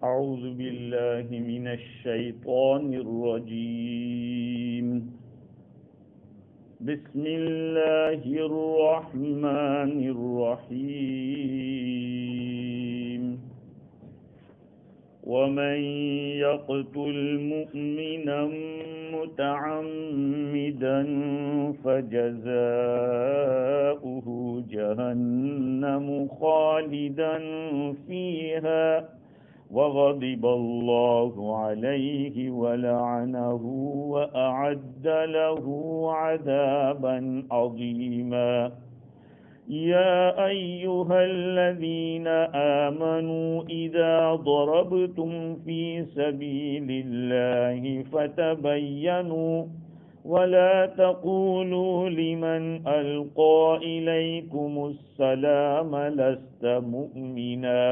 أعوذ بالله من الشيطان الرجيم بسم الله الرحمن الرحيم ومن يقتل مؤمنا متعمدا فجزاؤه جهنم خالدا فيها وغضب الله عليه ولعنه وأعد له عذابا عظيما يا أيها الذين آمنوا إذا ضربتم في سبيل الله فتبينوا ولا تقولوا لمن ألقى إليكم السلام لست مؤمنا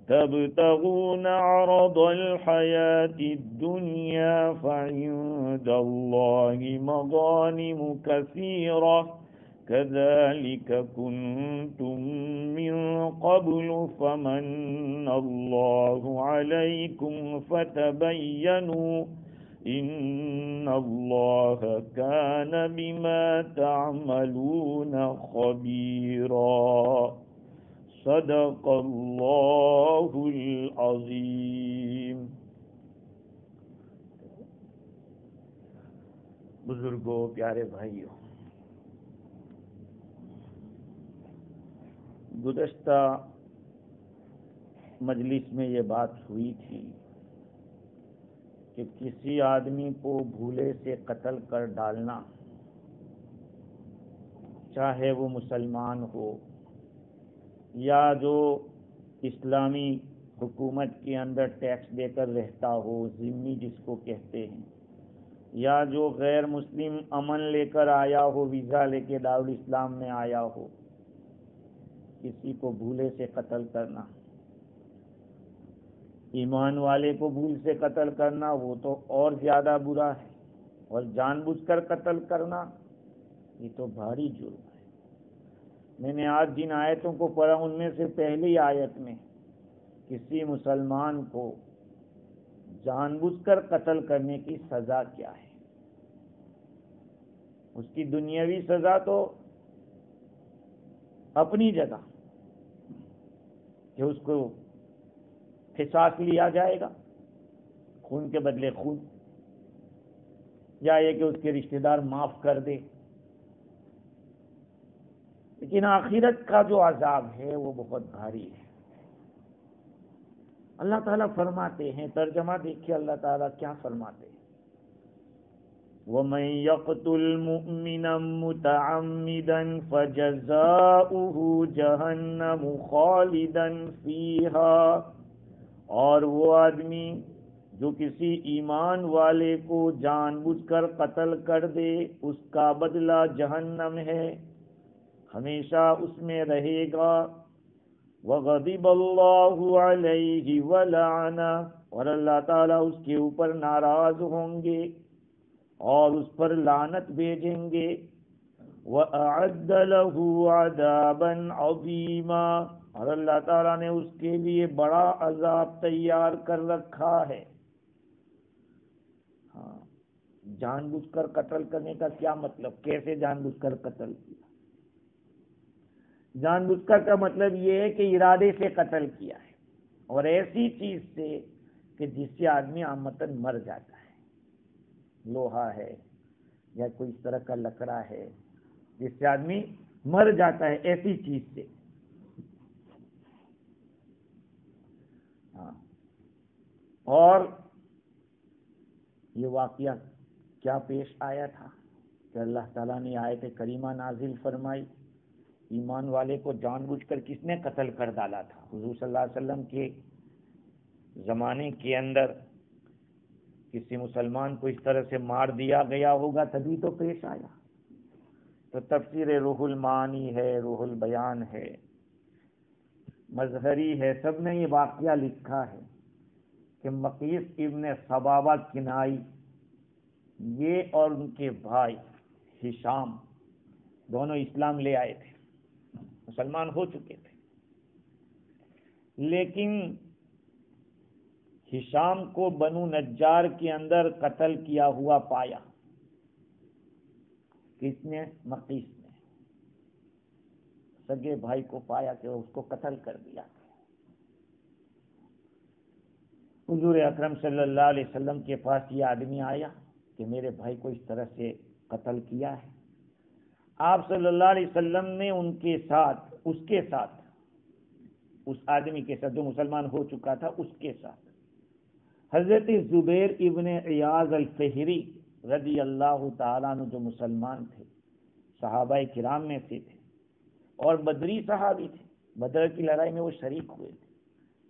تبتغون عرض الحياة الدنيا فعند الله مغانم كثيرة كذلك كنتم من قبل فمن الله عليكم فتبينوا إن الله كان بما تعملون خبيرا صدق اللہ العظیم۔ بزرگوں، پیارے بھائیوں، گزشتہ مجلس میں یہ بات ہوئی تھی کہ کسی آدمی کو بھولے سے قتل کر ڈالنا، چاہے وہ مسلمان ہو یا جو اسلامی حکومت کے اندر ٹیکس دے کر رہتا ہو، ذمہ جس کو کہتے ہیں، یا جو غیر مسلم امن لے کر آیا ہو، ویزا لے کے دارالاسلام میں آیا ہو، کسی کو بھولے سے قتل کرنا، ایمان والے کو بھول سے قتل کرنا وہ تو اور زیادہ برا ہے، اور جان بوجھ کر قتل کرنا یہ تو بھاری جرم ہے۔ میں نے آج جن آیتوں کو پڑھا ان میں سے پہلی آیت میں کسی مسلمان کو جان بوجھ کر قتل کرنے کی سزا کیا ہے؟ اس کی دنیاوی سزا تو اپنی جگہ کہ اس کو قصاص لیا جائے گا، خون کے بدلے خون، یا یہ کہ اس کے رشتہ دار معاف کر دے، لیکن آخرت کا جو عذاب ہے وہ بہت بھاری ہے۔ اللہ تعالیٰ فرماتے ہیں، ترجمہ دیکھیے اللہ تعالیٰ کیا فرماتے ہیں، وَمَن يَقْتُلْ مُؤْمِنًا مُتَعَمِّدًا فَجَزَاؤُهُ جَهَنَّمُ خَالِدًا فِيهَا، اور وہ آدمی جو کسی ایمان والے کو جان بوجھ کر قتل کر دے اس کا بدلہ جہنم ہے، ہمیشہ اس میں رہے گا۔ وَغَضِبَ اللَّهُ عَلَيْهِ وَلَعَنَهُ، اور اللہ تعالیٰ اس کے اوپر ناراض ہوں گے اور اس پر لعنت بھیجیں گے۔ وَأَعَدَّ لَهُ عَذَابًا عَظِيمًا، اور اللہ تعالیٰ نے اس کے لیے بڑا عذاب تیار کر رکھا ہے۔ جان بوجھ کر قتل کرنے کا کیا مطلب؟ کیسے جان بوجھ کر قتل کیا؟ جان بوجھ کر کا مطلب یہ ہے کہ ارادے سے قتل کیا ہے، اور ایسی چیز سے کہ جس سے آدمی عامتاً مر جاتا ہے، لوہا ہے یا کوئی اس طرح کا لکڑا ہے جس سے آدمی مر جاتا ہے، ایسی چیز سے۔ اور یہ واقعہ کیا پیش آیا تھا کہ اللہ تعالیٰ نے آیت کریمہ نازل فرمائی، ایمان والے کو جان بوجھ کر کس نے قتل کر ڈالا تھا؟ حضور صلی اللہ علیہ وسلم کے زمانے کے اندر کسی مسلمان کو اس طرح سے مار دیا گیا ہوگا تبھی تو پیش آیا۔ تو تفسیر روح المعانی ہے، روح البیان ہے، مظہری ہے، سب نے یہ واقعہ لکھا ہے کہ مقیس ابن ثبابہ کنائی یہ اور ان کے بھائی ہشام دونوں اسلام لے آئے تھے، مسلمان ہو چکے تھے، لیکن ہشام کو بنو نجار کے اندر قتل کیا ہوا پایا. کس نے؟ مقیس نے سگے بھائی کو پایا کہ اس کو قتل کر دیا. حضور اکرم صلی اللہ علیہ وسلم کے پاس یہ آدمی آیا کہ میرے بھائی کو اس طرح سے قتل کیا ہے. آپ صلی اللہ علیہ وسلم نے اس آدمی کے ساتھ جو مسلمان ہو چکا تھا اس کے ساتھ حضرت زبیر ابن عیاض الفہری رضی اللہ تعالیٰ عنہ جو مسلمان تھے، صحابہ کرام میں سے تھے اور بدری صحابی تھے، بدر کی لڑائی میں وہ شریک ہوئے تھے،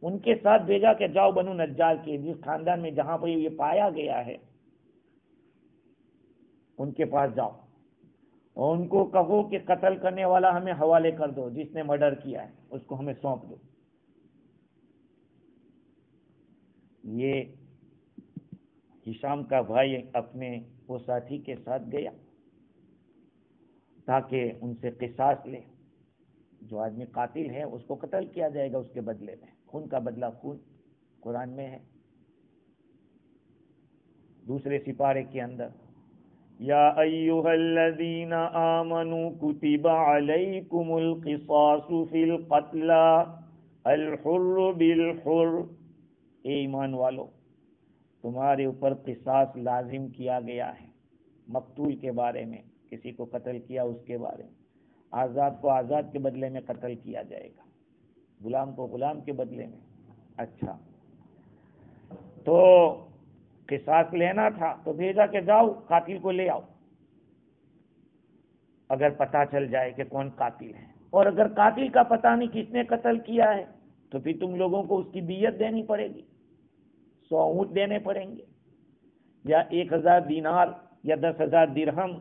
ان کے ساتھ بھیجا کہ جاؤ بنو نجار کے جس خاندان میں جہاں پر یہ پایا گیا ہے ان کے پاس جاؤ اور ان کو کہو کہ قتل کرنے والا ہمیں حوالے کر دو، جس نے مرڈر کیا ہے اس کو ہمیں سونپ دو. یہ ہشام کا بھائی اپنے وہ ساتھی کے ساتھ گیا تاکہ ان سے قصاص لے. جو آدمی قاتل ہے اس کو قتل کیا جائے گا اس کے بدلے میں، خون کا بدلہ خون قرآن میں ہے. دوسرے سپارے کے اندر یا ایھا الذین آمنوا کتب علیکم القصاص فی القتلی الحر بالحر، اے ایمان والو تمہارے اوپر قصاص لازم کیا گیا ہے مقتول کے بارے میں، کسی کو قتل کیا اس کے بارے میں. آزاد کو آزاد کے بدلے میں قتل کیا جائے گا، غلام کو غلام کے بدلے میں. اچھا تو قصاص لینا تھا تو بھیجا کہ جاؤ قاتل کو لے آؤ، اگر پتہ چل جائے کہ کون قاتل ہے. اور اگر قاتل کا پتہ نہیں کس نے قتل کیا ہے تو پھر تم لوگوں کو اس کی دیت دینی پڑے گی، 100 اونٹ دینے پڑیں گے یا 1000 دینار یا 10,000 درہم.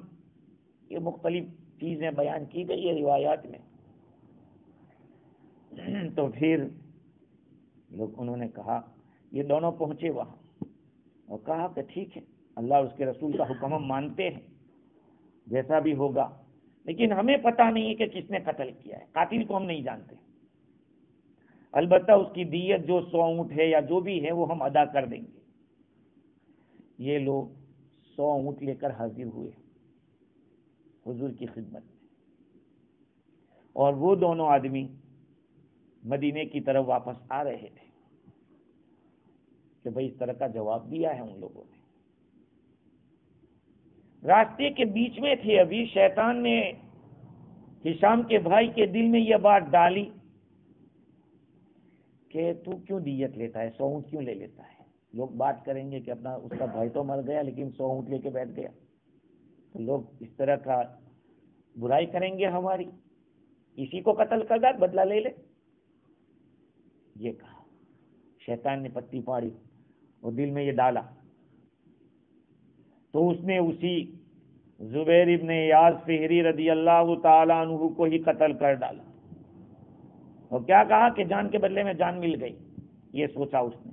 یہ مختلف چیزیں بیان کی گئی ہے روایات میں. تو پھر انہوں نے کہا، یہ دونوں پہنچے وہاں اور کہا کہ ٹھیک ہے اللہ اس کے رسول کا حکم ہم مانتے ہیں جیسا بھی ہوگا، لیکن ہمیں پتہ نہیں ہے کہ کس نے قتل کیا ہے، قاتل کو ہم نہیں جانتے. البتہ اس کی دیت جو 100 اونٹ ہے یا جو بھی ہے وہ ہم ادا کر دیں گے. یہ لوگ 100 اونٹ لے کر حاضر ہوئے حضور کی خدمت میں، اور وہ دونوں آدمی مدینے کی طرف واپس آ رہے تھے کہ بھئی اس طرح کا جواب دیا ہے ان لوگوں نے. راستے کے بیچ میں تھے، ابھی شیطان نے ہشام کے بھائی کے دل میں یہ بات ڈالی کہ تو کیوں دیت لیتا ہے، 100 اونٹ کیوں لے لیتا ہے. لوگ بات کریں گے کہ اپنا اس کا بھائی تو مر گیا لیکن 100 اونٹ لے کے بیٹھ گیا، تو لوگ اس طرح کا برائی کریں گے ہماری، اسی کو قتل کر دے بدلہ لے لے. یہ کہا، شیطان نے پٹی پاڑی اور دل میں یہ ڈالا تو اس نے اسی زبیر ابن عیاض فہری رضی اللہ تعالیٰ عنہ کو ہی قتل کر ڈالا. اور کیا کہا کہ جان کے بدلے میں جان مل گئی، یہ سوچا اس نے.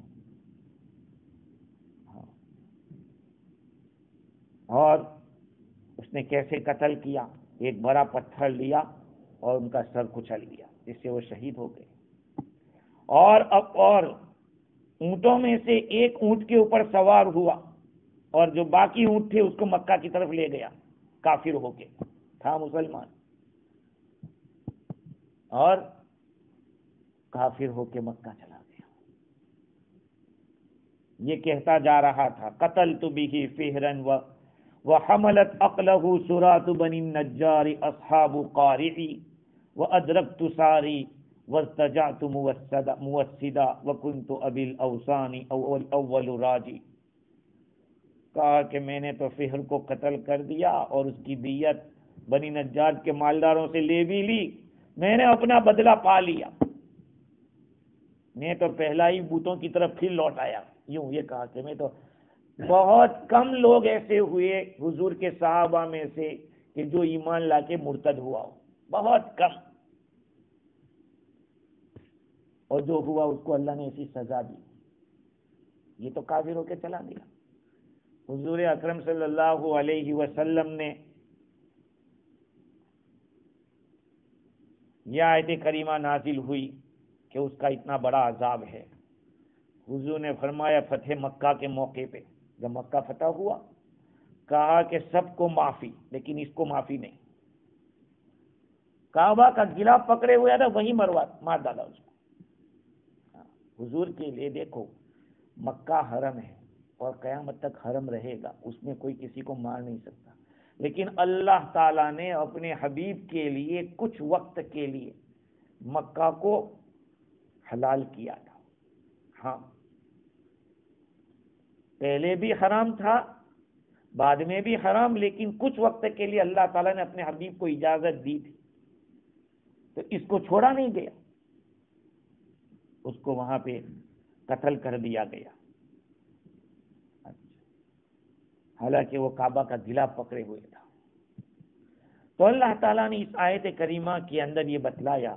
اور اس نے کیسے قتل کیا، ایک بڑا پتھر لیا اور ان کا سر کچل دیا جس سے وہ شہید ہو گئے. اور اونٹوں میں سے ایک اونٹ کے اوپر سوار ہوا اور جو باقی اونٹ تھے اس کو مکہ کی طرف لے گیا، کافر ہو کے تھا مسلمان اور کافر ہو کے مکہ چلا گیا. یہ کہتا جا رہا تھا قتلت به فہرا وحملت عقله سرات بني النجار اصحاب قارعي وادركت ساري وارتجعت موسدا وكنت ابي الاوثان اول راجي. کہا کہ میں نے تو فہر کو قتل کر دیا اور اس کی دیت بنی نجار کے مالداروں سے لے بھی لی، میں نے اپنا بدلہ پا لیا، میں تو پہلا ہی بتوں کی طرف پھر لوٹ آیا. یوں یہ کہا کہ میں تو بہت کم لوگ ایسے ہوئے حضور کے صحابہ میں سے کہ جو ایمان لا کے مرتد ہوا ہو، بہت کم، اور جو ہوا اس کو اللہ نے ایسی سزا دی. یہ تو کافر ہو کے چلا گیا. حضور اکرم صلی اللہ علیہ وسلم نے یہ آیت کریمہ نازل ہوئی کہ اس کا اتنا بڑا عذاب ہے. حضور نے فرمایا فتح مکہ کے موقع پہ جب مکہ فتح ہوا کہا کہ سب کو معافی لیکن اس کو معافی نہیں. کعبہ کا گلا پکڑے ہوئے تھا وہیں مار ڈالا اس کو. حضور کے لیے دیکھو مکہ حرم ہے اور قیامت تک حرم رہے گا, اس میں کوئی کسی کو مار نہیں سکتا, لیکن اللہ تعالیٰ نے اپنے حبیب کے لیے کچھ وقت کے لیے مکہ کو حلال کیا تھا. ہاں پہلے بھی حرام تھا بعد میں بھی حرام, لیکن کچھ وقت کے لیے اللہ تعالیٰ نے اپنے حبیب کو اجازت دی تھی, تو اس کو چھوڑا نہیں گیا, اس کو وہاں پہ قتل کر دیا گیا. حالانکہ وہ کعبہ کا گلا پکڑے ہوئے تھا. تو اللہ تعالیٰ نے اس آیت کریمہ کے اندر یہ بتلایا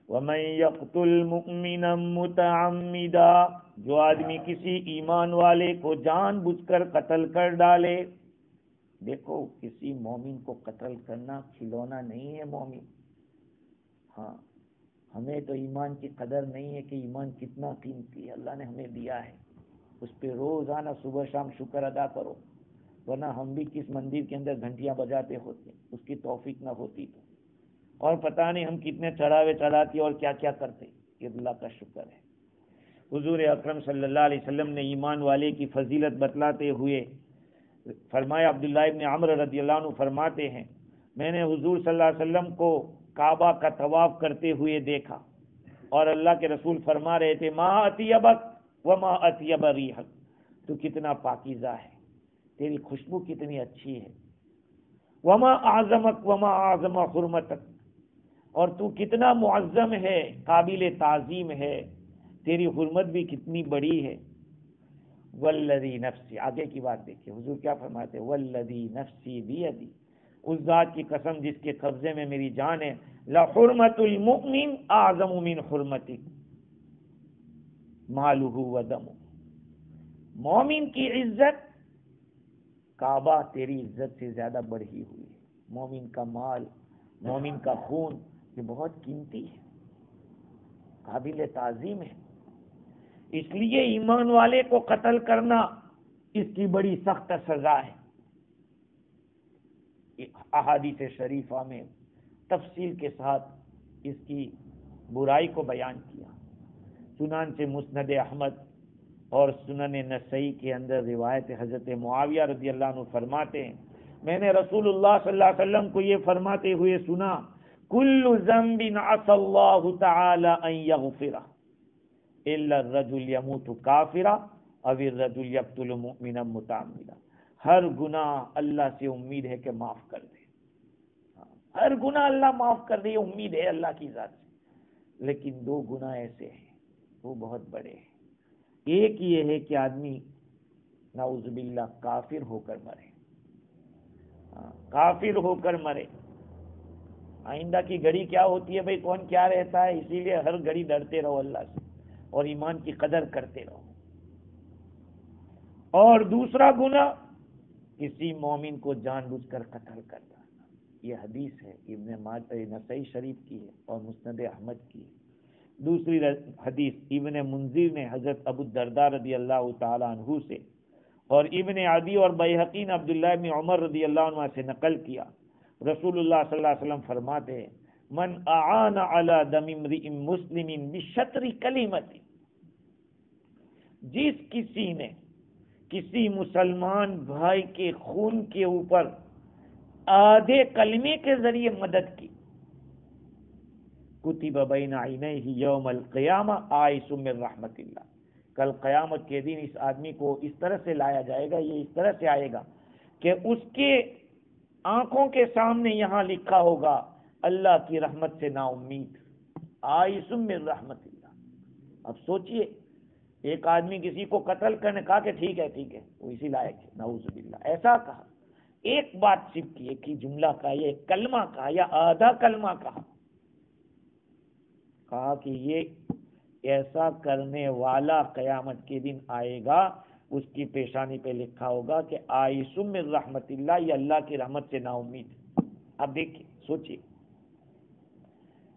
وَمَن يَقْتُلْ مُؤْمِنًا مُتَعَمِّدًا, جو آدمی کسی ایمان والے کو جان بوجھ کر قتل کر ڈالے. دیکھو کسی مومن کو قتل کرنا کھلونا نہیں ہے مومن. ہاں ہمیں تو ایمان کی قدر نہیں ہے کہ ایمان کتنا قیمتی ہے, اللہ نے ہمیں دیا ہے, اس پہ روزانہ صبح شام شکر ادا کرو, ورنہ ہم بھی کس مندر کے اندر گھنٹیاں بجاتے ہوتے, اس کی توفیق نہ ہوتی تو, اور پتہ نہیں ہم کتنے چڑھاوے چڑھاتے اور کیا کیا کرتے. یہ اللہ کا شکر ہے. حضور اکرم صلی اللہ علیہ وسلم نے ایمان والے کی فضیلت بتلاتے ہوئے فرمایا, عبداللہ ابن عمر رضی اللہ عنہ فرماتے ہیں میں نے حضور صلی اللہ علیہ وسلم کو کعبہ کا طواف کرتے ہوئے دیکھا اور اللہ کے رسول فرما رہے تھے ما اطیبک وما اطیب ریحک, تو کتنا پاکیزہ ہے, تیری خوشبو کتنی اچھی ہے, وما اعظمک وما اعظم حرمتک, اور تو کتنا معظم ہے قابل تعظیم ہے, تیری حرمت بھی کتنی بڑی ہے. والذی نفسی, آگے کی بات دیکھیں حضور کیا فرماتے, والذی نفسی بیدی, اس ذات کی قسم جس کے قبضے میں میری جان ہے, لحرمت المؤمن اعظم من حرمتک مالہ و دمہ, مومن کی عزت کعبہ تیری عزت سے زیادہ بڑھی ہوئی ہے. مومن کا مال, مومن کا خون یہ بہت قیمتی ہے, قابل تعظیم ہے. اس لیے ایمان والے کو قتل کرنا اس کی بڑی سخت سزا ہے. احادیث شریفہ میں تفصیل کے ساتھ اس کی برائی کو بیان کیا. چنانچہ مسند احمد اور سنن نسائی کے اندر روایت حضرت معاویہ رضی اللہ عنہ فرماتے ہیں میں نے رسول اللہ صلی اللہ علیہ وسلم کو یہ فرماتے ہوئے سنا, کل ذنب عسى اللہ تعالی ان یغفرہ الا الرجل يموت کافرا او الرجل يقتل مؤمنا متعمدا. ہر گناہ اللہ سے امید ہے کہ معاف کر دے, ہر گناہ اللہ معاف کر دے, امید ہے اللہ کی ذات سے, لیکن دو گناہ ایسے ہیں وہ بہت بڑے ہیں. ایک یہ ہے کہ آدمی نعوذ باللہ کافر ہو کر مرے, کافر ہو کر مرے. آئندہ کی گھڑی کیا ہوتی ہے بھائی, کون کیا رہتا ہے, اسی لیے ہر گھڑی ڈرتے رہو اللہ سے اور ایمان کی قدر کرتے رہو. اور دوسرا گناہ کسی مومن کو جان بوجھ کر قتل کرنا. یہ حدیث ہے ابن نسائی شریف کی ہے اور مسند احمد کی ہے. دوسری حدیث ابن منذر نے حضرت ابو الدرداء رضی اللہ تعالی عنہ سے اور ابن عدی اور بیہقی نے عبداللہ ابن عمر رضی اللہ عنہ سے نقل کیا. رسول اللہ صلی اللہ علیہ وسلم فرماتے ہیں من اعان علی دم امرئ مسلم بشطر کلمۃ, جس کسی نے کسی مسلمان بھائی کے خون کے اوپر آدھے کلمے کے ذریعے مدد کی, کتب بین عینیہ یوم القیامہ آئس من رحمت اللہ, کل قیامت کے دن اس آدمی کو اس طرح سے لایا جائے گا, یہ اس طرح سے آئے گا کہ اس کے آنکھوں کے سامنے یہاں لکھا ہوگا اللہ کی رحمت سے نا امید, آئس من رحمت اللہ. اب سوچئے ایک آدمی کسی کو قتل کرنے کہا کہ ٹھیک ہے وہ اسی لائق ہے, نعوذ باللہ ایسا کہا, ایک بات صرف کی, ایک ہی جملہ کہا, یہ کلمہ کہا یا آدھا کلمہ کہا کہ یہ ایسا کرنے والا قیامت کے دن آئے گا, اس کی پیشانی پہ لکھا ہوگا کہ آئس من رحمت اللہ, یہ اللہ کی رحمت سے نا امید. اب دیکھیں سوچئے,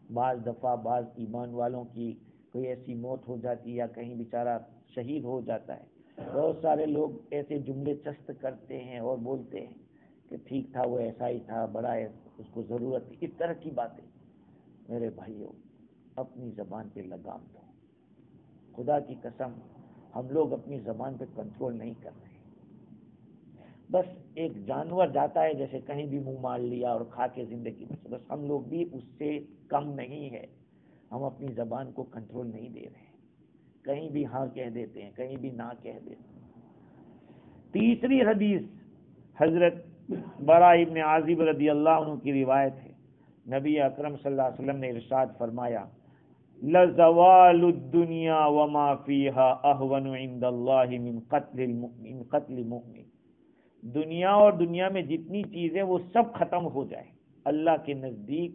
بعض دفعہ بعض ایمان والوں کی کوئی ایسی موت ہو جاتی یا کہیں بیچارہ شہید ہو جاتا ہے، بہت سارے لوگ ایسے جملے چست کرتے ہیں اور بولتے ہیں کہ ٹھیک تھا، وہ ایسا ہی تھا، بڑا ہے، اس کو ضرورت تھی، اس طرح کی باتیں۔ میرے بھائیوں، اپنی زبان پہ لگام دو۔ خدا کی قسم ہم لوگ اپنی زبان پہ کنٹرول نہیں کر رہے۔ بس ایک جانور جاتا ہے جیسے کہیں بھی منہ مار لیا اور کھا کے زندگی میں، بس ہم لوگ بھی اس سے کم نہیں ہے۔ ہم اپنی زبان کو کنٹرول نہیں دے رہے، کہیں بھی ہاں کہہ دیتے ہیں، کہیں بھی نہ کہہ دیتے ہیں۔ تیسری حدیث حضرت برا ابن عازب رضی اللہ عنہ کی روایت ہے، نبی اکرم صلی اللہ علیہ وسلم نے ارشاد فرمایا، لَزَوَالُ الدُّنْيَا وَمَا فِيهَا أَهْوَنُ عِنْدَ اللَّهِ مِنْ قَتْلِ مُؤْمِنٍ۔ دنیا اور دنیا میں جتنی چیزیں وہ سب ختم ہو جائے، اللہ کے نزدیک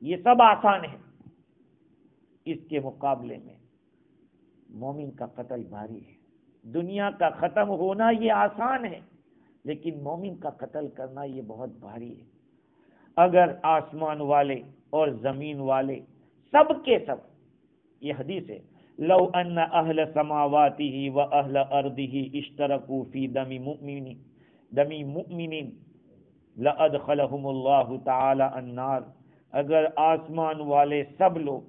یہ سب آسان ہے، اس کے مقابلے میں مومن کا قتل بھاری ہے۔ دنیا کا ختم ہونا یہ آسان ہے، لیکن مومن کا قتل کرنا یہ بہت بھاری ہے۔ اگر آسمان والے اور زمین والے سب کے سب، یہ حدیث ہے، لو ان اہل سماواته واہل ارضه اشترکوا فی دم مؤمن لادخلهم اللہ تعالی النار۔ اگر آسمان والے سب لوگ،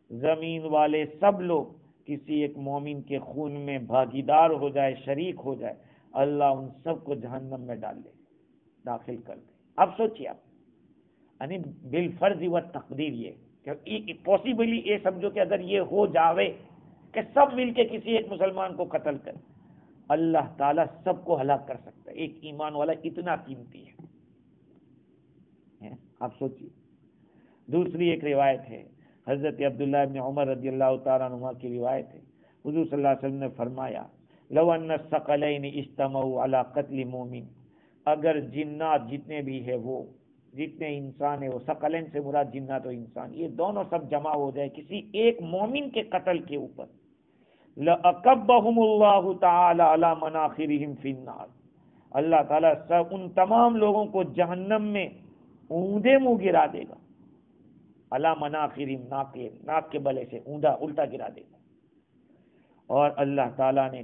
زمین والے سب لوگ کسی ایک مومن کے خون میں بھاگیدار ہو جائے، شریک ہو جائے، اللہ ان سب کو جہنم میں ڈال دے، داخل کر دے۔ اب سوچیے آپ، یعنی بالفرض و تقدیر، یہ پاسبلی یہ سمجھو کہ اگر یہ ہو جاوے کہ سب مل کے کسی ایک مسلمان کو قتل کر، اللہ تعالیٰ سب کو ہلاک کر سکتا ہے۔ ایک ایمان والا اتنا قیمتی ہے، آپ سوچیے۔ دوسری ایک روایت ہے، حضرت عبداللہ ابن عمر رضی اللہ تعالیٰ عنہ کی روایت ہے، حضور صلی اللہ علیہ وسلم نے فرمایا، لو ان الثقلین اجتمعوا علی قتل مومن، اگر جنات جتنے بھی ہیں، وہ جتنے انسان ہیں، وہ ثقلین سے مراد جنات و انسان، یہ دونوں سب جمع ہو جائے کسی ایک مومن کے قتل کے اوپر، لَأَكَبَّهُمُ اللَّهُ تَعَالَى عَلَى مَنَاخِرِهِمْ فِي النَّارِ، اللہ تعالیٰ سب ان تمام لوگوں کو جہنم میں اوندا منہ گرا دے گا، عَلَى مَنَاخِرِهِمْ، ناک کے بلے سے اوندا الٹا گرا دے گا۔ اور اللہ تعالیٰ نے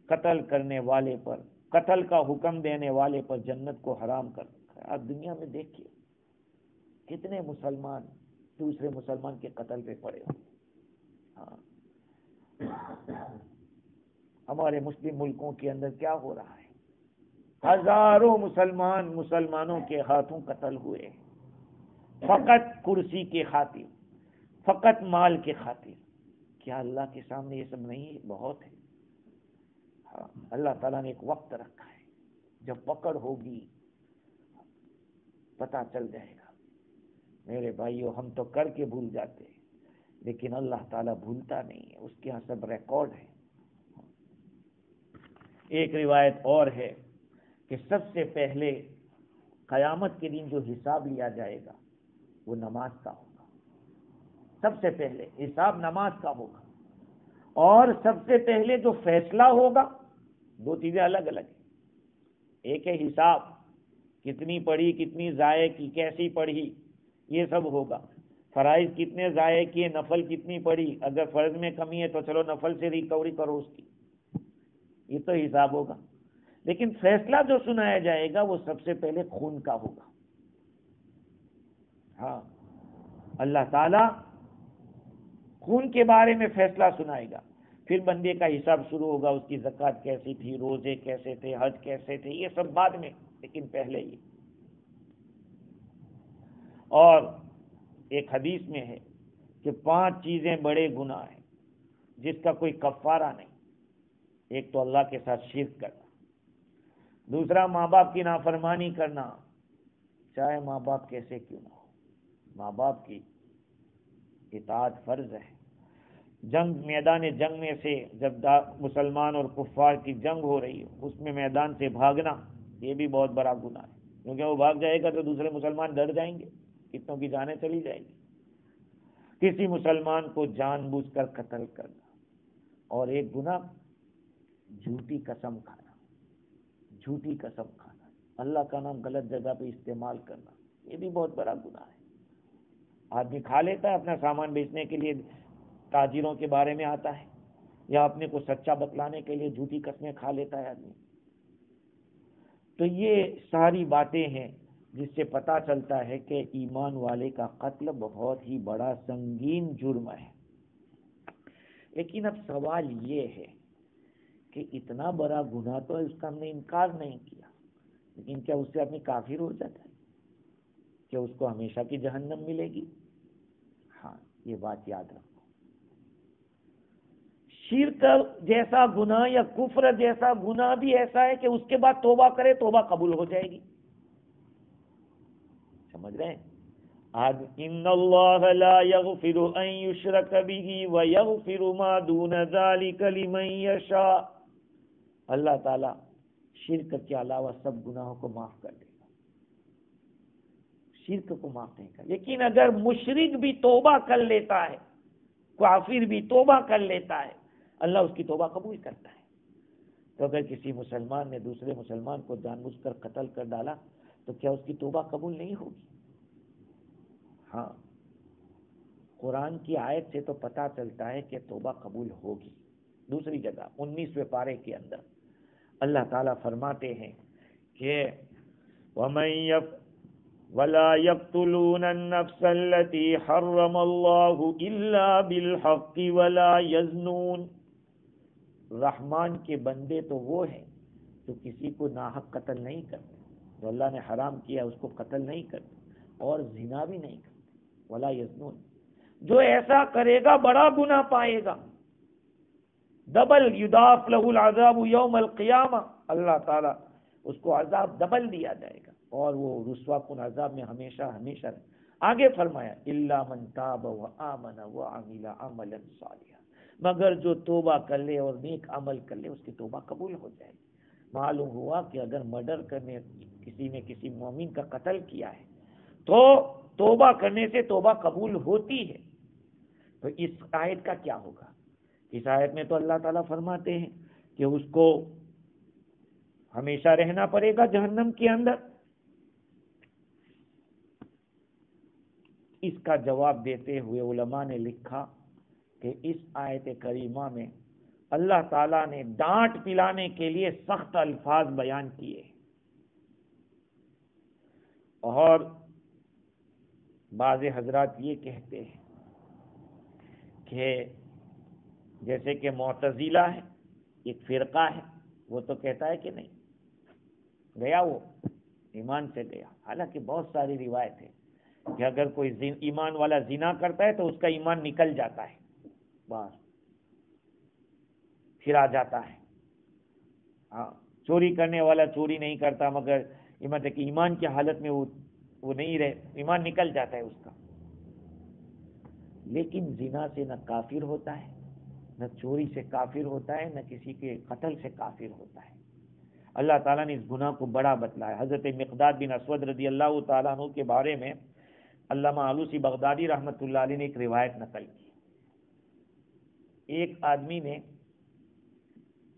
قتل کرنے والے پر، قتل کا حکم دینے والے پر جنت کو حرام کر رکھا ہے۔ آپ دنیا میں دیکھیے کتنے مسلمان دوسرے مسلمان کے قتل پہ پڑے ہوئے۔ ہاں، ہمارے مسلم ملکوں کے اندر کیا ہو رہا ہے؟ ہزاروں مسلمانوں کے ہاتھوں قتل ہوئے، فقط کرسی کے خاطر، فقط مال کے خاطر۔ کیا اللہ کے سامنے یہ سب نہیں ہے؟ بہت ہے۔ ہاں، اللہ تعالیٰ نے ایک وقت رکھا ہے، جب پکڑ ہوگی پتہ چل جائے گا۔ میرے بھائیو، ہم تو کر کے بھول جاتے ہیں، لیکن اللہ تعالیٰ بھولتا نہیں ہے، اس کے ہاں سب ریکارڈ ہے۔ ایک روایت اور ہے کہ سب سے پہلے قیامت کے دن جو حساب لیا جائے گا وہ نماز کا ہوگا۔ سب سے پہلے حساب نماز کا ہوگا، اور سب سے پہلے جو فیصلہ ہوگا، دو چیزیں الگ الگ ہیں۔ ایک ہے حساب، کتنی پڑھی، کتنی ضائع کی، کیسی پڑھی، یہ سب ہوگا۔ فرائض کتنے ضائع کیے، نفل کتنی پڑھی، اگر فرض میں کمی ہے تو چلو نفل سے ریکوری کرو اس کی، یہ تو حساب ہوگا۔ لیکن فیصلہ جو سنایا جائے گا وہ سب سے پہلے خون کا ہوگا۔ ہاں، اللہ تعالی خون کے بارے میں فیصلہ سنائے گا، پھر بندے کا حساب شروع ہوگا، اس کی زکوٰۃ کیسی تھی، روزے کیسے تھے، حج کیسے تھے، یہ سب بعد میں، لیکن پہلے ہی۔ اور ایک حدیث میں ہے کہ 5 چیزیں بڑے گناہ ہیں جس کا کوئی کفارہ نہیں۔ ایک تو اللہ کے ساتھ شرک کرنا، دوسرا ماں باپ کی نافرمانی کرنا، چاہے ماں باپ کیسے کیوں نہ ہو، ماں باپ کی اطاعت فرض ہے۔ میدان جنگ میں سے جب مسلمان اور کفار کی جنگ ہو رہی ہے، اس میں میدان سے بھاگنا، یہ بھی بہت بڑا گناہ ہے، کیونکہ وہ بھاگ جائے گا تو دوسرے مسلمان ڈر جائیں گے، کتنوں کی جانیں چلی جائیں گی۔ کسی مسلمان کو جان بوجھ کر قتل کرنا، اور ایک گناہ جھوٹی قسم کھانا، جھوٹی قسم کھانا، اللہ کا نام غلط جگہ پہ استعمال کرنا، یہ بھی بہت بڑا گناہ ہے۔ آدمی کھا لیتا ہے اپنا سامان بیچنے کے لیے، تاجروں کے بارے میں آتا ہے، یا اپنے کو سچا بتلانے کے لیے جھوٹی قسمیں کھا لیتا ہے آدمی. تو یہ ساری باتیں ہیں جس سے پتہ چلتا ہے کہ ایمان والے کا قتل بہت ہی بڑا سنگین جرم ہے. لیکن اب سوال یہ ہے کہ اتنا بڑا گناہ تو اس کا ہم نے انکار نہیں کیا، لیکن کیا اس سے آدمی کافر ہو جاتا ہے؟ کیا اس کو ہمیشہ کی جہنم ملے گی؟ ہاں، یہ بات یاد رکھو. شرک جیسا گناہ یا کفر جیسا گناہ بھی ایسا ہے کہ اس کے بعد توبہ کرے توبہ قبول ہو جائے گی. سمجھ رہے ہیں؟ ان اللہ لا یغفر ان یشرک به ویغفر ما دون ذلک لمن یشاء. اللہ تعالی شرک کے علاوہ سب گناہوں کو معاف کر دے گا، شرک کو معاف نہیں کرے. لیکن اگر مشرک بھی توبہ کر لیتا ہے، کافر بھی توبہ کر لیتا ہے، اللہ اس کی توبہ قبول کرتا ہے. تو اگر کسی مسلمان نے دوسرے مسلمان کو جان بوجھ کر قتل کر ڈالا تو کیا اس کی توبہ قبول نہیں ہوگی؟ ہاں، قرآن کی آیت سے تو پتہ چلتا ہے کہ توبہ قبول ہوگی. دوسری جگہ 19ویں پارے کے اندر اللہ تعالیٰ فرماتے ہیں کہ وَلَا يَقْتُلُونَ النَّفْسَ الَّتِي حَرَّمَ اللَّهُ إِلَّا بِالْحَقِّ وَلَا يَزْنُونَ. رحمان کے بندے تو وہ ہیں جو کسی کو ناحق قتل نہیں کرتے، جو اللہ نے حرام کیا اس کو قتل نہیں کرتے، اور زنا بھی نہیں کرتے. ولا یزنون، جو ایسا کرے گا بڑا گناہ پائے گا. ڈبل یضاف لہ العذاب یوم القیامہ، اللہ تعالیٰ اس کو عذاب ڈبل دیا جائے گا اور وہ رسوا کن عذاب میں ہمیشہ ہمیشہ رہے. آگے فرمایا الا من تاب وآمن وعمل عملا صالحا، مگر جو توبہ کر لے اور نیک عمل کر لے اس کی توبہ قبول ہو جائے گی. معلوم ہوا کہ اگر مرڈر کرنے کسی نے کسی مومن کا قتل کیا ہے تو توبہ کرنے سے توبہ قبول ہوتی ہے. تو اس آیت کا کیا ہوگا؟ اس آیت میں تو اللہ تعالیٰ فرماتے ہیں کہ اس کو ہمیشہ رہنا پڑے گا جہنم کے اندر. اس کا جواب دیتے ہوئے علماء نے لکھا کہ اس آیت کریمہ میں اللہ تعالیٰ نے ڈانٹ پلانے کے لیے سخت الفاظ بیان کیے، اور بعض حضرات یہ کہتے ہیں کہ جیسے کہ معتزلہ ہے، ایک فرقہ ہے، وہ تو کہتا ہے کہ نہیں گیا، وہ ایمان سے گیا. حالانکہ بہت ساری روایت ہے کہ اگر کوئی ایمان والا زنا کرتا ہے تو اس کا ایمان نکل جاتا ہے باہر، پھر آ جاتا ہے. ہاں، چوری کرنے والا چوری نہیں کرتا مگر مطلب کہ ایمان کی حالت میں وہ نہیں رہے، ایمان نکل جاتا ہے اس کا. لیکن زنا سے نہ کافر ہوتا ہے، نہ چوری سے کافر ہوتا ہے، نہ کسی کے قتل سے کافر ہوتا ہے. اللہ تعالیٰ نے اس گناہ کو بڑا بتلایا. حضرت مقداد بن اسود رضی اللہ تعالیٰ عنہ کے بارے میں علامہ آلوسی بغدادی رحمۃ اللہ علیہ نے ایک روایت نقل کی. ایک آدمی نے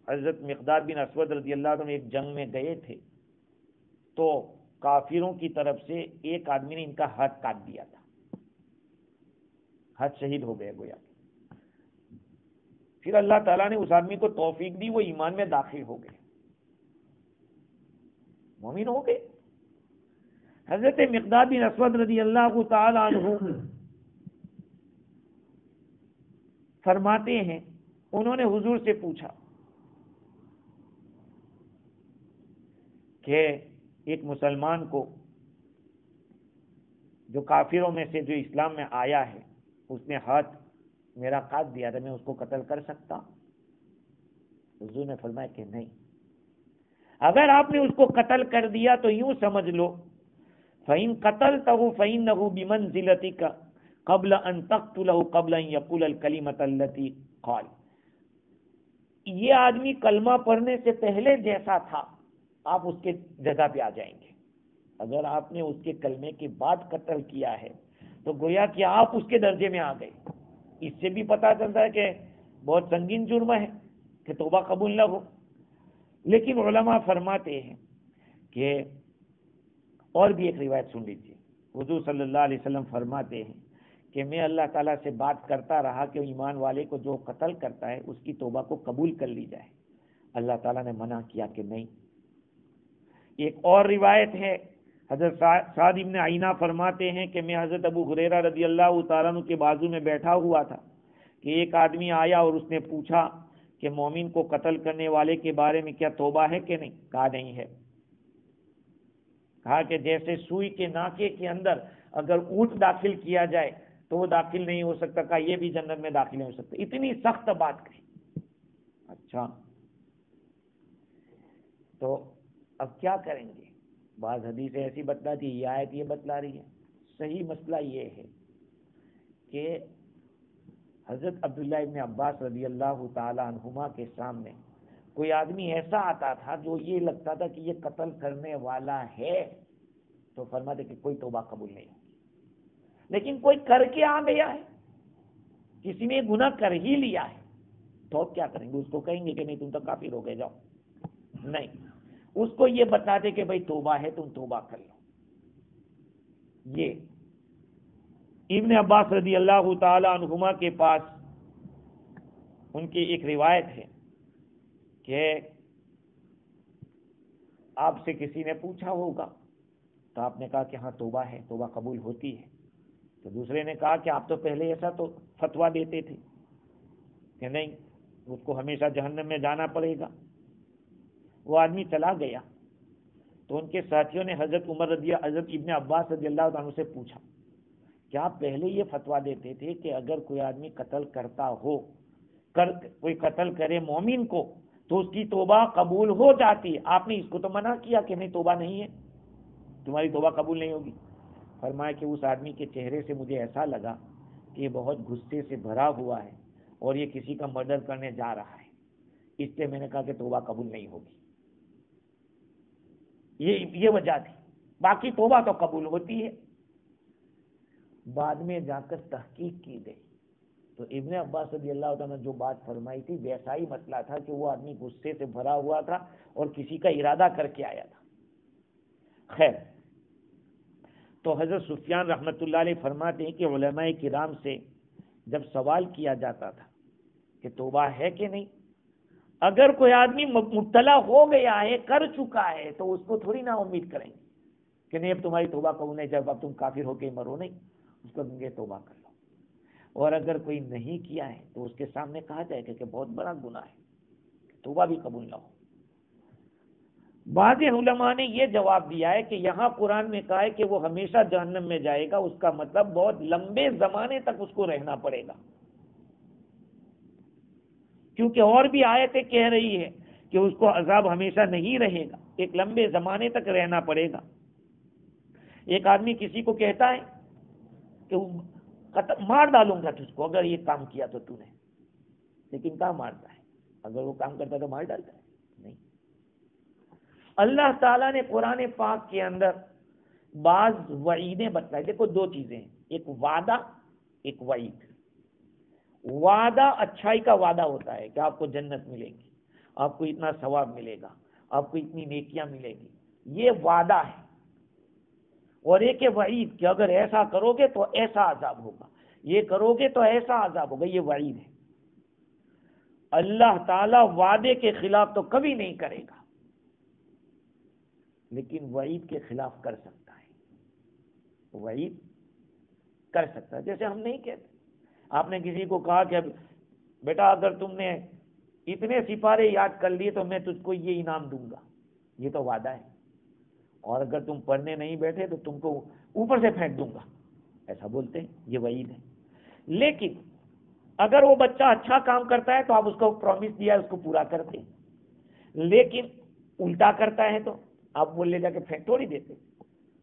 حضرت مقداد بن اسود رضی اللہ عنہ ایک جنگ میں گئے تھے تو کافروں کی طرف سے ایک آدمی نے ان کا ہاتھ کاٹ دیا تھا، ہاتھ شہید ہو گئے گویا. پھر اللہ تعالیٰ نے اس آدمی کو توفیق دی، وہ ایمان میں داخل ہو گئے، مومن ہو گئے. حضرت مقداد بن اسود رضی اللہ تعالی عنہ فرماتے ہیں انہوں نے حضور سے پوچھا کہ ایک مسلمان کو جو کافروں میں سے جو اسلام میں آیا ہے اس نے ہاتھ میرا کاٹ دیا تھا، میں اس کو قتل کر سکتا؟ حضور نے فرمایا کہ نہیں. اگر آپ نے اس کو قتل کر دیا تو یوں سمجھ لو فَإِن قَتَلْتَهُ فَإِنَّهُ بِمَنْزِلَتِكَ قَبْلَ أَن تَقْتُلَهُ قَبْلَ أَن يَقُولَ الْكَلِمَةَ الَّتِي قَالَ. یہ آدمی کلمہ پڑھنے سے پہلے جیسا تھا آپ اس کے جگہ پہ آ جائیں گے. اگر آپ نے اس کے کلمے کے بعد قتل کیا ہے تو گویا کہ آپ اس کے درجے میں آ گئے. اس سے بھی پتہ چلتا ہے کہ بہت سنگین جرم ہے کہ توبہ قبول نہ ہو. لیکن علماء فرماتے ہیں کہ اور بھی ایک روایت سن لیجیے. حضور صلی اللہ علیہ وسلم فرماتے ہیں کہ میں اللہ تعالیٰ سے بات کرتا رہا کہ ایمان والے کو جو قتل کرتا ہے اس کی توبہ کو قبول کر لی جائے. اللہ تعالیٰ نے منع کیا کہ نہیں. ایک اور روایت ہے، حضرت سعد ابن عینہ فرماتے ہیں کہ میں حضرت ابو ہریرہ رضی اللہ تعالیٰ عنہ کے بازو میں بیٹھا ہوا تھا کہ ایک آدمی آیا اور اس نے پوچھا کہ مومن کو قتل کرنے والے کے بارے میں کیا توبہ ہے کہ نہیں؟ کہا نہیں ہے. کہا کہ جیسے سوئی کے ناکے کے اندر اگر اونٹ داخل کیا جائے تو وہ داخل نہیں ہو سکتا، کہا یہ بھی جنت میں داخل نہیں ہو سکتا. اتنی سخت بات کہی. اچھا تو اب کیا کریں گے؟ بعض حدیثیں ایسی بتلاتی، یہ آیت یہ بتلا رہی ہے. صحیح مسئلہ یہ ہے کہ حضرت عبداللہ ابن عباس رضی اللہ تعالی عنہما کے سامنے کوئی آدمی ایسا آتا تھا جو یہ لگتا تھا کہ یہ قتل کرنے والا ہے، تو فرماتے کہ کوئی توبہ قبول نہیں ہوگی. لیکن کوئی کر کے آ گیا ہے، کسی نے گناہ کر ہی لیا ہے، تو اب کیا کریں گے؟ اس کو کہیں گے کہ نہیں تم تو کافر ہو گئے، جاؤ؟ نہیں، اس کو یہ بتاتے کہ بھائی توبہ ہے، تم توبہ کر لو. یہ ابن عباس رضی اللہ تعالی عنہما کے پاس ان کی ایک روایت ہے کہ آپ سے کسی نے پوچھا ہوگا تو آپ نے کہا کہ ہاں توبہ ہے، توبہ قبول ہوتی ہے. تو دوسرے نے کہا کہ آپ تو پہلے ایسا تو فتویٰ دیتے تھے کہ نہیں اس کو ہمیشہ جہنم میں جانا پڑے گا. وہ آدمی چلا گیا تو ان کے ساتھیوں نے حضرت ابن عباس رضی اللہ عنہ سے پوچھا کہ آپ پہلے یہ فتویٰ دیتے تھے کہ اگر کوئی آدمی قتل کرتا ہو، کوئی قتل کرے مومن کو تو اس کی توبہ قبول ہو جاتی ہے، آپ نے اس کو تو منع کیا کہ نہیں توبہ نہیں ہے، تمہاری توبہ قبول نہیں ہوگی. فرمایا کہ اس آدمی کے چہرے سے مجھے ایسا لگا کہ یہ بہت غصے سے بھرا ہوا ہے اور یہ کسی کا مرڈر کرنے جا رہا ہے، اس لیے میں نے کہا کہ توبہ قبول نہیں ہوگی. یہ وجہ تھی، باقی توبہ تو قبول ہوتی ہے. بعد میں جا کر تحقیق کی گئی تو ابن عباس رضی اللہ تعالیٰ نے جو بات فرمائی تھی ویسا ہی مسئلہ تھا کہ وہ آدمی غصے سے بھرا ہوا تھا اور کسی کا ارادہ کر کے آیا تھا. خیر، تو حضرت سفیان رحمۃ اللہ علیہ فرماتے ہیں کہ علماء کرام سے جب سوال کیا جاتا تھا کہ توبہ ہے کہ نہیں، اگر کوئی آدمی مبتلا ہو گیا ہے، کر چکا ہے، تو اس کو تھوڑی نا امید کریں گے کہ نہیں اب تمہاری توبہ قبول نہیں، جب اب تم کافر ہو کے مرو. نہیں، اس کو گے توبہ کر لو. اور اگر کوئی نہیں کیا ہے تو اس کے سامنے کہا جائے کہ بہت بڑا گناہ ہے، توبہ بھی قبول نہ ہو. بعض علماء نے یہ جواب دیا ہے کہ یہاں قرآن میں کہا ہے کہ وہ ہمیشہ جہنم میں جائے گا، اس کا مطلب بہت لمبے زمانے تک اس کو رہنا پڑے گا، کیونکہ اور بھی آیتیں کہہ رہی ہے کہ اس کو عذاب ہمیشہ نہیں رہے گا، ایک لمبے زمانے تک رہنا پڑے گا. ایک آدمی کسی کو کہتا ہے کہ مار ڈالوں گا تجھ کو اگر یہ کام کیا تو نے، لیکن کہاں مارتا ہے؟ اگر وہ کام کرتا تو مار ڈالتا ہے؟ نہیں. اللہ تعالیٰ نے قرآن پاک کے اندر بعض وعیدیں بتلائی. دیکھو دو چیزیں ہیں، ایک وعدہ، ایک وعید. وعدہ اچھائی کا وعدہ ہوتا ہے کہ آپ کو جنت ملے گی، آپ کو اتنا ثواب ملے گا، آپ کو اتنی نیکیاں ملے گی، یہ وعدہ ہے. اور ایک ہے وعید کہ اگر ایسا کرو گے تو ایسا عذاب ہوگا، یہ کرو گے تو ایسا عذاب ہوگا، یہ وعید ہے. اللہ تعالیٰ وعدے کے خلاف تو کبھی نہیں کرے گا، لیکن وعید کے خلاف کر سکتا ہے. وعید کر سکتا ہے. جیسے ہم نہیں کہتے، آپ نے کسی کو کہا کہ بیٹا اگر تم نے اتنے سپارے یاد کر لیے تو میں تجھ کو یہ انعام دوں گا، یہ تو وعدہ ہے. اور اگر تم پڑھنے نہیں بیٹھے تو تم کو اوپر سے پھینک دوں گا، ایسا بولتے ہیں، یہ وعید ہے. لیکن اگر وہ بچہ اچھا کام کرتا ہے تو آپ اس کو پرومس دیا ہے اس کو پورا کرتے ہیں، لیکن الٹا کرتا ہے تو آپ بول لے جا کے پھینک تھوڑی دیتے.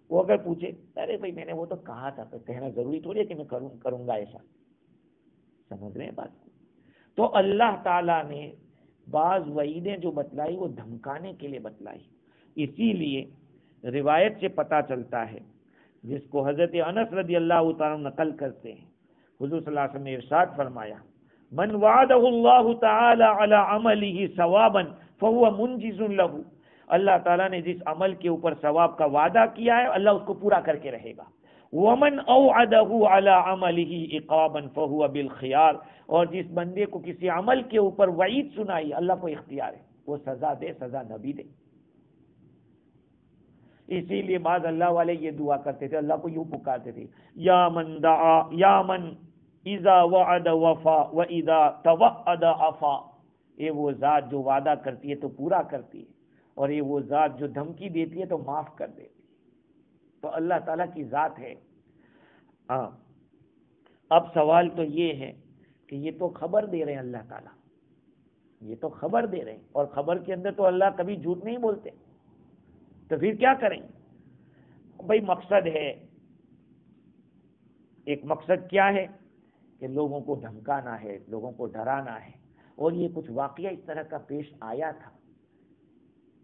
وہ اگر پوچھے ارے بھائی میں نے وہ تو کہا تھا، تو کہنا ضروری تھوڑی ہے کہ میں کروں گا ایسا. سمجھ رہے ہیں بات کو؟ تو اللہ تعالیٰ نے بعض وعیدیں جو بتلائی وہ دھمکانے کے لیے بتلائی. اسی لیے روایت سے پتہ چلتا ہے، جس کو حضرت انس رضی اللہ تعالیٰ نقل کرتے ہیں، حضور صلی اللہ علیہ وسلم نے ارشاد فرمایا من وعدہ اللہ تعالی علی عملہ ثوابا فہو منجز لہ. اللہ تعالیٰ نے جس عمل کے اوپر ثواب کا وعدہ کیا ہے اللہ اس کو پورا کر کے رہے گا. ومن اوعدہ علی عملہ عقابا فہو بالخیار، اور جس بندے کو کسی عمل کے اوپر وعید سنائی، اللہ کو اختیار ہے وہ سزا دے سزا نہ بھی دے۔ اسی لیے بعض اللہ والے یہ دعا کرتے تھے، اللہ کو یوں پکارتے تھے، یا من دعا یا من اذا وعد وفا واذا توعد عفا، یہ وہ ذات جو وعدہ کرتی ہے تو پورا کرتی ہے، اور یہ وہ ذات جو دھمکی دیتی ہے تو معاف کر دیتی ہے۔ تو اللہ تعالیٰ کی ذات ہے۔ ہاں، اب سوال تو یہ ہے کہ یہ تو خبر دے رہے ہیں اللہ تعالیٰ، یہ تو خبر دے رہے ہیں، اور خبر کے اندر تو اللہ کبھی جھوٹ نہیں بولتے، تو پھر کیا کریں؟ بھائی مقصد ہے، ایک مقصد کیا ہے کہ لوگوں کو دھمکانا ہے، لوگوں کو ڈرانا ہے، اور یہ کچھ واقعہ اس طرح کا پیش آیا تھا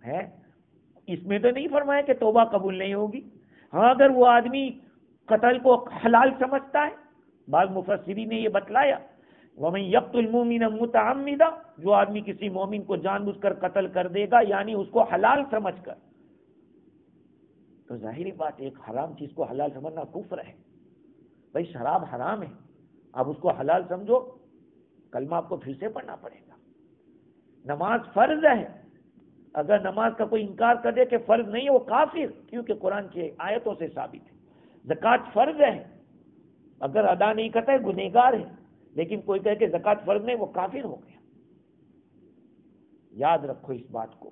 ہے۔ اس میں تو نہیں فرمایا کہ توبہ قبول نہیں ہوگی۔ ہاں، اگر وہ آدمی قتل کو حلال سمجھتا ہے، بعض مفسرین نے یہ بتلایا، وَمَن يَقْتُلْ مُؤْمِنًا مُتَعَمِّدًا، جو آدمی کسی مومن کو جان بوجھ کر قتل کر دے گا، یعنی اس کو حلال سمجھ کر، تو ظاہری بات ہے ایک حرام چیز کو حلال سمجھنا کفر ہے۔ بھائی شراب حرام ہے، اب اس کو حلال سمجھو، کلمہ آپ کو پھر سے پڑھنا پڑے گا۔ نماز فرض ہے، اگر نماز کا کوئی انکار کر دے کہ فرض نہیں ہے وہ کافر، کیونکہ قرآن کی آیتوں سے ثابت ہے۔ زکوٰۃ فرض ہے، اگر ادا نہیں کرتا ہے گنہگار ہے، لیکن کوئی کہے کہ زکوٰۃ فرض نہیں، وہ کافر ہو گیا۔ یاد رکھو اس بات کو،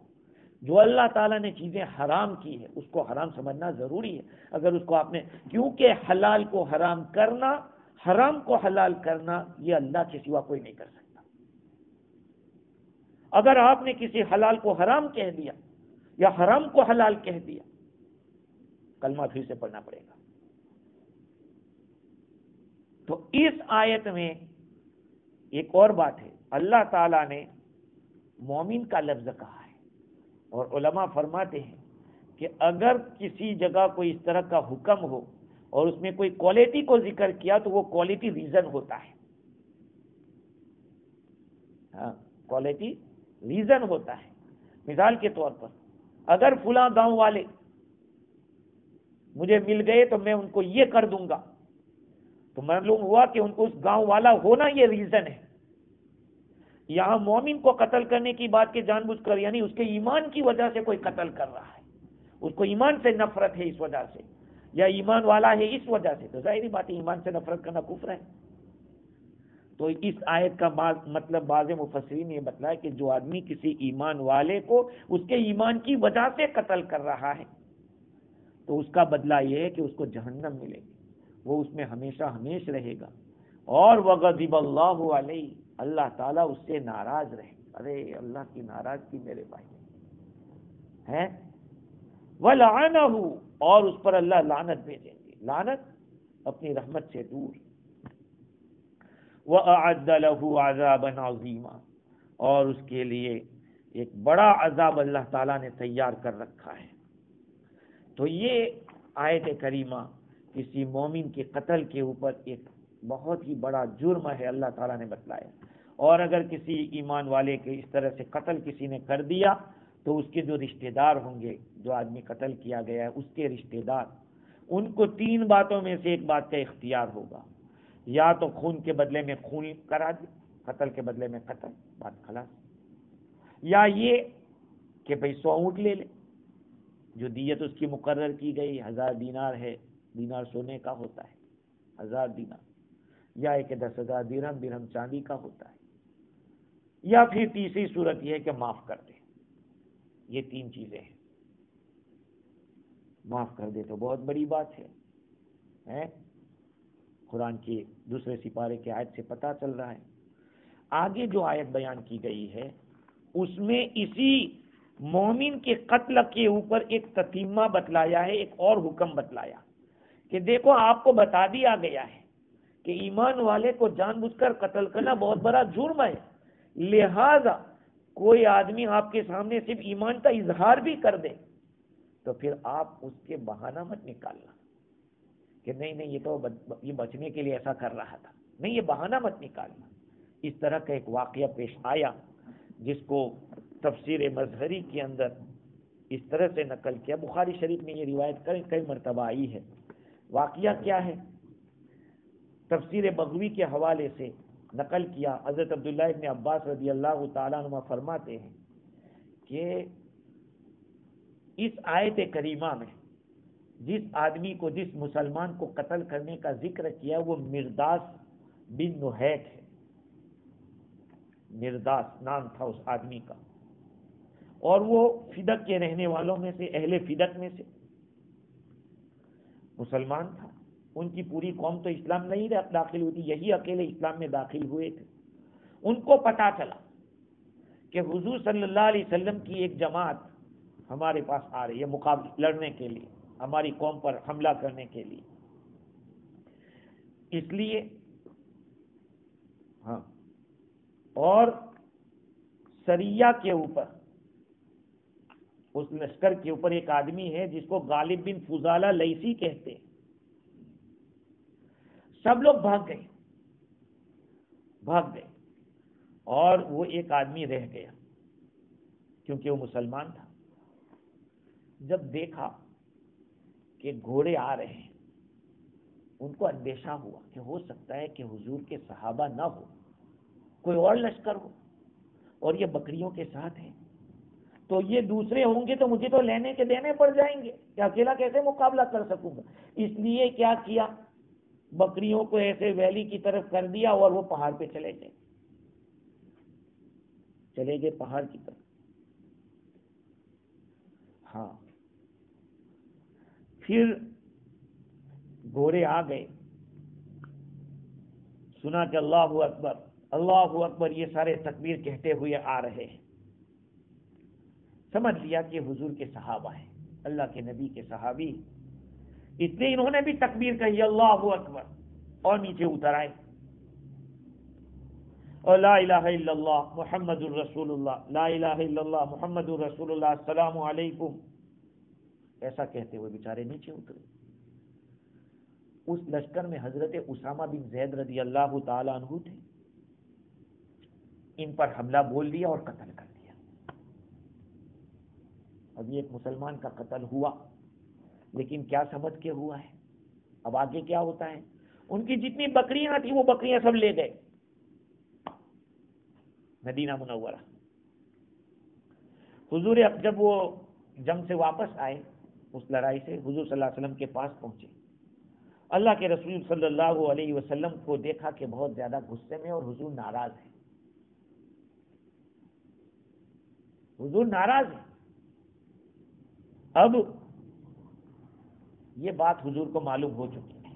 جو اللہ تعالیٰ نے چیزیں حرام کی ہے اس کو حرام سمجھنا ضروری ہے۔ اگر اس کو آپ نے، کیونکہ حلال کو حرام کرنا، حرام کو حلال کرنا، یہ اللہ کے سوا کوئی نہیں کر سکتا۔ اگر آپ نے کسی حلال کو حرام کہہ دیا یا حرام کو حلال کہہ دیا، کلمہ پھر سے پڑھنا پڑے گا۔ تو اس آیت میں ایک اور بات ہے، اللہ تعالیٰ نے مومن کا لفظ کہا ہے، اور علماء فرماتے ہیں کہ اگر کسی جگہ کوئی اس طرح کا حکم ہو اور اس میں کوئی کوالٹی کو ذکر کیا تو وہ کوالٹی ریزن ہوتا ہے۔ ہاں، کوالٹی ریزن ہوتا ہے۔ مثال کے طور پر اگر فلاں گاؤں والے مجھے مل گئے تو میں ان کو یہ کر دوں گا، تو معلوم ہوا کہ ان کو اس گاؤں والا ہونا یہ ریزن ہے۔ یہاں مومن کو قتل کرنے کی بات کے جان بوجھ کر، یعنی اس کے ایمان کی وجہ سے کوئی قتل کر رہا ہے، اس کو ایمان سے نفرت ہے اس وجہ سے، یا ایمان والا ہے اس وجہ سے، تو ظاہری بات ہے ایمان سے نفرت کرنا کفر ہے۔ تو اس آیت کا مطلب بعض مفسرین نے یہ بتلایا کہ جو آدمی کسی ایمان والے کو اس کے ایمان کی وجہ سے قتل کر رہا ہے تو اس کا بدلہ یہ ہے کہ اس کو جہنم ملے گی، وہ اس میں ہمیشہ ہمیش رہے گا، اور وغضب اللہ علیہ، اللہ تعالیٰ اس سے ناراض رہے۔ ارے اللہ کی ناراضگی میرے بھائی ہے، وَلَعَنَهُ، اور اس پر اللہ لعنت بھیجیں گے، لعنت اپنی رحمت سے دور۔ وَأَعَدَّ لَهُ عَذَابًا عَظِيمًا، اور اس کے لیے ایک بڑا عذاب اللہ تعالیٰ نے تیار کر رکھا ہے۔ تو یہ آیت کریمہ کسی مومن کے قتل کے اوپر ایک بہت ہی بڑا جرم ہے اللہ تعالیٰ نے بتلایا، اور اگر کسی ایمان والے کے اس طرح سے قتل کسی نے کر دیا تو اس کے جو رشتہ دار ہوں گے، جو آدمی قتل کیا گیا ہے اس کے رشتہ دار، ان کو تین باتوں میں سے ایک بات کا اختیار ہوگا، یا تو خون کے بدلے میں خون کرا دے، قتل کے بدلے میں قتل، بات خلاص، یا یہ کہ بھائی 100 اونٹ لے لے، جو دیت اس کی مقرر کی گئی 1000 دینار ہے، دینار سونے کا ہوتا ہے 1000 دینار، یا کہ 10,000 درہم، درہم چاندی کا ہوتا ہے، یا پھر تیسری صورت یہ ہے کہ معاف کر دے۔ یہ تین چیزیں ہیں، معاف کر دے تو بہت بڑی بات ہے، قرآن کی دوسرے سپارے کی آیت سے پتہ چل رہا ہے۔ آگے جو آیت بیان کی گئی ہے اس میں اسی مومن کے قتل کے اوپر ایک تتیمہ بتلایا ہے، ایک اور حکم بتلایا کہ دیکھو آپ کو بتا دیا گیا ہے کہ ایمان والے کو جان بوجھ کر قتل کرنا بہت بڑا جرم ہے، لہذا کوئی آدمی آپ کے سامنے صرف ایمان کا اظہار بھی کر دے تو پھر آپ اس کے بہانہ مت نکالنا کہ نہیں یہ تو یہ بچنے کے لیے ایسا کر رہا تھا، نہیں، یہ بہانہ مت نکالنا۔ اس طرح کا ایک واقعہ پیش آیا جس کو تفسیر مظہری کے اندر اس طرح سے نقل کیا، بخاری شریف میں یہ روایت کئی مرتبہ آئی ہے، واقعہ کیا ہے؟ تفسیر بغوی کے حوالے سے نقل کیا، حضرت عبداللہ ابن عباس رضی اللہ تعالیٰ عنہ فرماتے ہیں کہ اس آیت کریمہ میں جس آدمی کو، جس مسلمان کو قتل کرنے کا ذکر کیا وہ مرداس بن نحیت ہے۔ مرداس نام تھا اس آدمی کا، اور وہ فدق کے رہنے والوں میں سے، اہل فدق میں سے مسلمان تھا۔ ان کی پوری قوم تو اسلام نہیں داخل ہوئی تھی، یہی اکیلے اسلام میں داخل ہوئے تھے۔ ان کو پتا چلا کہ حضور صلی اللہ علیہ وسلم کی ایک جماعت ہمارے پاس آ رہی ہے مقابلہ لڑنے کے لیے، ہماری قوم پر حملہ کرنے کے لیے۔ اس لیے اور سریہ کے اوپر، اس لشکر کے اوپر ایک آدمی ہے جس کو غالب بن فضالہ لیثی کہتے ہیں۔ سب لوگ بھاگ گئے اور وہ ایک آدمی رہ گیا کیونکہ وہ مسلمان تھا۔ جب دیکھا کہ گھوڑے آ رہے ہیں، ان کو اندیشہ ہوا کہ ہو سکتا ہے کہ حضور کے صحابہ نہ ہو، کوئی اور لشکر ہو، اور یہ بکریوں کے ساتھ ہیں، تو یہ دوسرے ہوں گے تو مجھے تو لینے کے دینے پڑ جائیں گے، کہ اکیلا کیسے مقابلہ کر سکوں گا۔ اس لیے کیا کیا، بکریوں کو ایسے ویلی کی طرف کر دیا اور وہ پہاڑ پہ چلے گئے پہاڑ کی طرف۔ پھر گھوڑے آ گئے، سنا کہ اللہ اکبر اللہ اکبر، یہ سارے تکبیر کہتے ہوئے آ رہے ہیں۔ سمجھ لیا کہ حضور کے صحابہ ہیں، اللہ کے نبی کے صحابی، اس لیے انہوں نے بھی تکبیر کہی اللہ اکبر، اور نیچے اتر آئے اور لا الہ الا اللہ محمد الرسول اللہ، لا الہ الا اللہ محمد الرسول اللہ، السلام علیکم، ایسا کہتے ہوئے بیچارے نیچے اترے۔ اس لشکر میں حضرت اسامہ بن زید رضی اللہ تعالی عنہ تھے، ان پر حملہ بول دیا اور قتل کر دیا۔ ابھی ایک مسلمان کا قتل ہوا، لیکن کیا سمجھ کے ہوا ہے؟ اب آگے کیا ہوتا ہے؟ ان کی جتنی بکریاں تھیں وہ بکریاں سب لے گئے مدینہ منورہ۔ حضور جب وہ جنگ سے واپس آئے، اس لڑائی سے، حضور صلی اللہ علیہ وسلم کے پاس پہنچے، اللہ کے رسول صلی اللہ علیہ وسلم کو دیکھا کہ بہت زیادہ غصے میں، اور حضور ناراض ہیں، حضور ناراض ہیں۔ اب یہ بات حضور کو معلوم ہو چکی ہے۔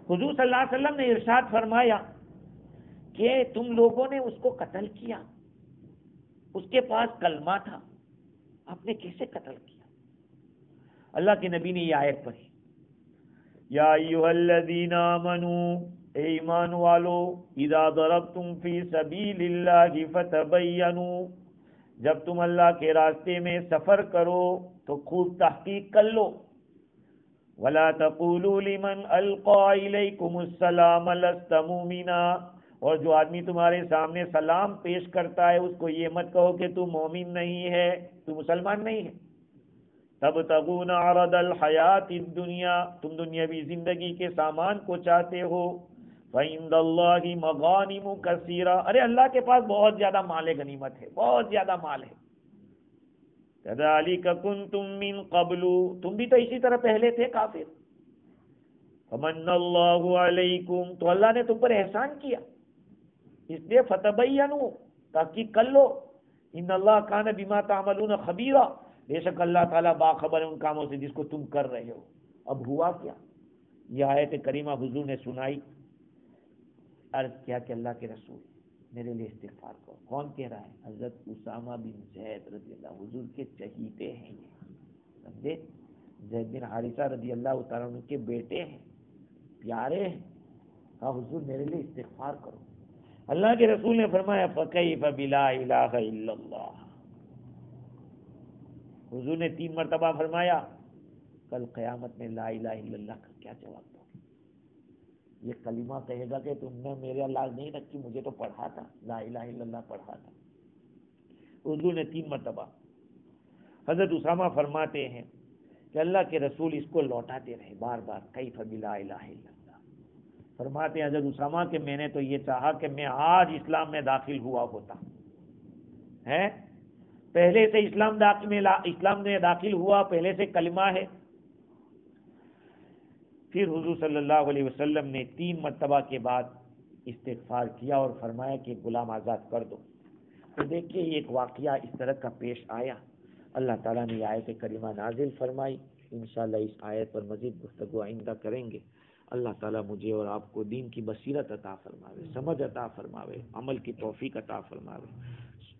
حضور صلی اللہ علیہ وسلم نے ارشاد فرمایا کہ تم لوگوں نے اس کو قتل کیا، اس کے پاس کلمہ تھا، آپ نے کیسے قتل کیا؟ اللہ کے نبی نے یہ آیت پڑھی، یا ایھا الذین آمنوا، اے ایمان والو، اذا ضربتم فی سبیل اللہ فتبینوا، جب تم اللہ کے راستے میں سفر کرو تو خوب تحقیق کر لو، ولا تقولوا لمن القى الیکم السلام لست مؤمنا، اور جو آدمی تمہارے سامنے سلام پیش کرتا ہے اس کو یہ مت کہو کہ تو مومن نہیں ہے، تو مسلمان نہیں ہے۔ تبتغون عرض الحیات الدنیا، تم دنیاوی زندگی کے سامان کو چاہتے ہو، فعند اللہ مغانم کثیرہ، ارے اللہ کے پاس بہت زیادہ مال غنیمت ہے، بہت زیادہ مال ہے۔ کذالک کنتم من قبل، تم بھی تو اسی طرح پہلے تھے کافر، فمن اللہ علیکم، تو اللہ نے تم پر احسان کیا، اس لیے فتبینوا، تحقیق کر لو، ان اللہ کان بما تعملون خبیرا، بے شک اللہ تعالیٰ باخبر ہے ان کاموں سے جس کو تم کر رہے ہو۔ اب ہوا کیا؟ یہ آیت کریمہ حضور نے سنائی، عرض کیا کہ اللہ کے رسول میرے لیے استغفار کرو۔ کون کہہ رہا ہے؟ حضرت اسامہ بن زید رضی اللہ، حضور کے چہیتے ہیں یہ، سمجھے؟ زید بن حارثہ رضی اللہ تعالیٰ عنہ کے بیٹے ہیں، پیارے ہیں، کہا حضور میرے لیے استغفار کرو۔ اللہ کے رسول نے فرمایا فَكَيْفَ بِلَا إِلَٰهَ إِلَّا اللَّهُ، حضور نے 3 مرتبہ فرمایا کل قیامت میں لا الہ الا اللہ کا کیا جواب دو گے؟ یہ کلمہ کہے گا کہ تم نے میرے لاج نہیں رکھی، مجھے تو پڑھا تھا، لا الہ الا اللہ پڑھا تھا۔ حضور نے 3 مرتبہ۔ حضرت اسامہ فرماتے ہیں کہ اللہ کے رسول اس کو لوٹاتے رہے بار بار، کیف بلا الہ الا اللہ. فرماتے ہیں حضرت اسامہ کہ میں نے تو یہ چاہا کہ میں آج اسلام میں داخل ہوا ہوتا ہے، پہلے سے اسلام میں داخل ہوا، پہلے سے کلمہ ہے. پھر حضور صلی اللہ علیہ وسلم نے 3 مرتبہ کے بعد استغفار کیا اور فرمایا کہ غلام آزاد کر دو. تو دیکھیے ایک واقعہ اس طرح کا پیش آیا، اللہ تعالیٰ نے آیت کریمہ نازل فرمائی. انشاءاللہ اس آیت پر مزید گفتگو آئندہ کریں گے. اللہ تعالیٰ مجھے اور آپ کو دین کی بصیرت عطا فرماوے، سمجھ عطا فرماوے، عمل کی توفیق عطا فرماوے.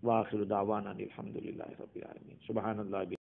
وآخر دعوانا الحمدللہ رب العالمین. سبحان اللہ.